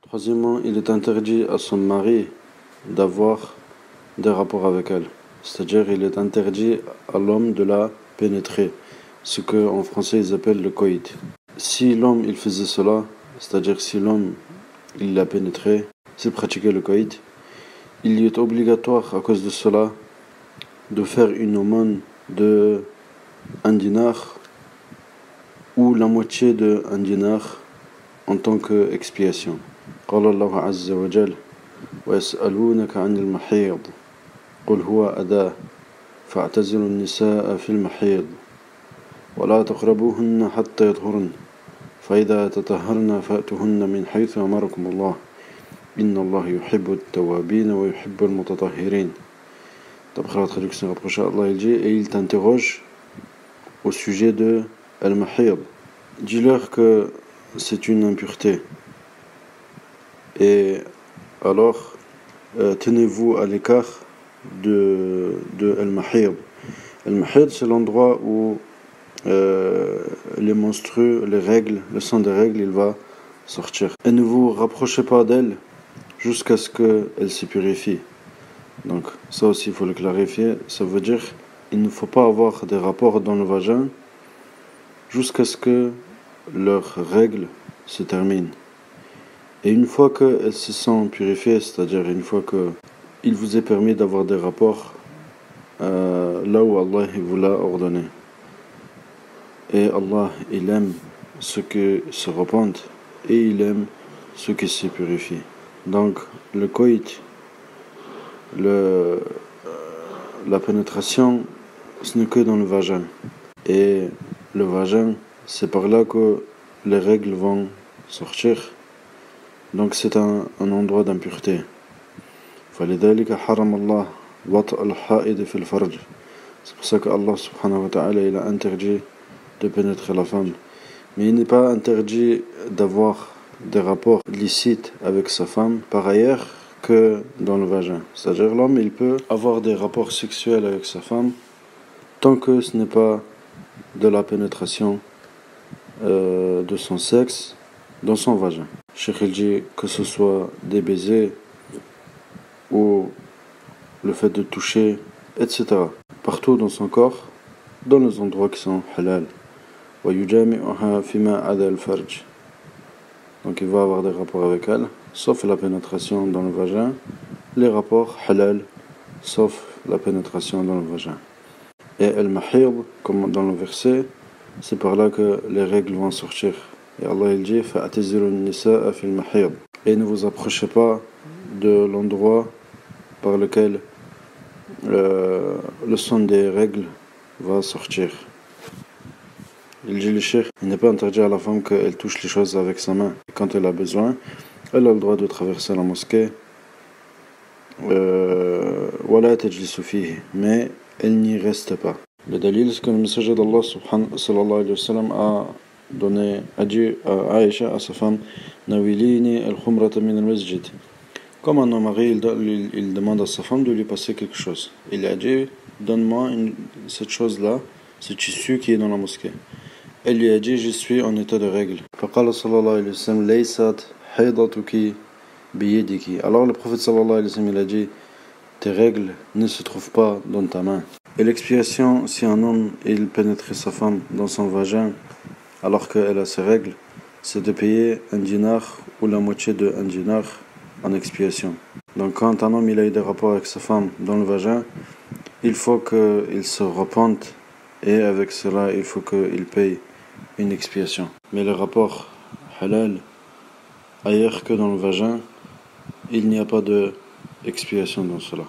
Troisièmement, il est interdit à son mari d'avoir des rapports avec elle. C'est-à-dire, il est interdit à l'homme de la pénétrer. Ce qu'en français ils appellent le coït. Si l'homme il faisait cela, c'est-à-dire si l'homme il l'a pénétré, s'il pratiquait le coït, il lui est obligatoire à cause de cela de faire une aumône de 1 dinar ou la moitié de 1 dinar en tant qu'expiation. قال الله عز وجل ويسألونك عن المحيض قل هو أذى فاعتزلوا النساء في المحيض ولا تقربوهن حتى يطهرن فإذا تطهرن فأتوهن من حيث أمركم الله إن الله يحب التوابين ويحب المتطهرين. D'après la traduction rapprochée, Allah il dit, et il t'interroge au sujet de Al-Mahir. Dis-leur que c'est une impureté. Et alors, tenez-vous à l'écart de Al-Mahir. Al-Mahir, c'est l'endroit où les menstrues, les règles, le sang des règles, il va sortir. Et ne vous rapprochez pas d'elle jusqu'à ce qu'elle se purifie. Donc ça aussi il faut le clarifier, ça veut dire il ne faut pas avoir des rapports dans le vagin jusqu'à ce que leurs règles se terminent. Et une fois qu'elles se sont purifiées, c'est-à-dire une fois qu'il vous est permis d'avoir des rapports là où Allah vous l'a ordonné. Et Allah il aime ceux qui se repentent et il aime ceux qui se purifient. Donc le coït, la pénétration, ce n'est que dans le vagin. Et le vagin, c'est par là que les règles vont sortir. Donc c'est un endroit d'impureté. فلذلك حرم الله وطأ الحائض في الفرج. C'est pour ça que Allah subhanahu wa ta'ala il a interdit de pénétrer la femme. Mais il n'est pas interdit d'avoir des rapports licites avec sa femme par ailleurs que dans le vagin. C'est-à-dire l'homme il peut avoir des rapports sexuels avec sa femme tant que ce n'est pas de la pénétration de son sexe dans son vagin. Cheikh il dit que ce soit des baisers ou le fait de toucher, etc. Partout dans son corps, dans les endroits qui sont halal. ويجامعها فيما عدا الفرج. Donc il va avoir des rapports avec elle, sauf la pénétration dans le vagin, les rapports halal, sauf la pénétration dans le vagin. Et al-mahir, comme dans le verset, c'est par là que les règles vont sortir. Et Allah il dit فَأَتِزِلُوا النِّسَاءَ فِي الْمَحِيضِ. Et ne vous approchez pas de l'endroit par lequel le sang des règles va sortir. Il dit le cheikh, il n'est pas interdit à la femme qu'elle touche les choses avec sa main. Quand elle a besoin, elle a le droit de traverser la mosquée. وَلَا تَجْلِسُ فِيهِ. Mais elle n'y reste pas. Le dalil, c'est que le messager d'Allah sallallahu alayhi wa sallam a dit à Aïcha, à sa femme, Nawilini al-khumrata min al-masjid. Comme un mari, il demande à sa femme de lui passer quelque chose. Il a dit, donne-moi cette chose-là, ce tissu qui est dans la mosquée. Elle lui a dit, je suis en état de règle. فقال صلى الله عليه وسلم ليست حيضتك بيدك. Alors le prophète sallallahu alayhi wa sallam il a dit, tes règles ne se trouvent pas dans ta main. Et l'expiation, si un homme il pénétrait sa femme dans son vagin alors qu'elle a ses règles, c'est de payer 1 dinar ou la moitié de 1 dinar en expiation. Donc quand un homme il a eu des rapports avec sa femme dans le vagin, il faut qu'il se repente et avec cela il faut qu'il paye une expiation. Mais les rapports halal ailleurs que dans le vagin, il n'y a pas de expiation dans cela.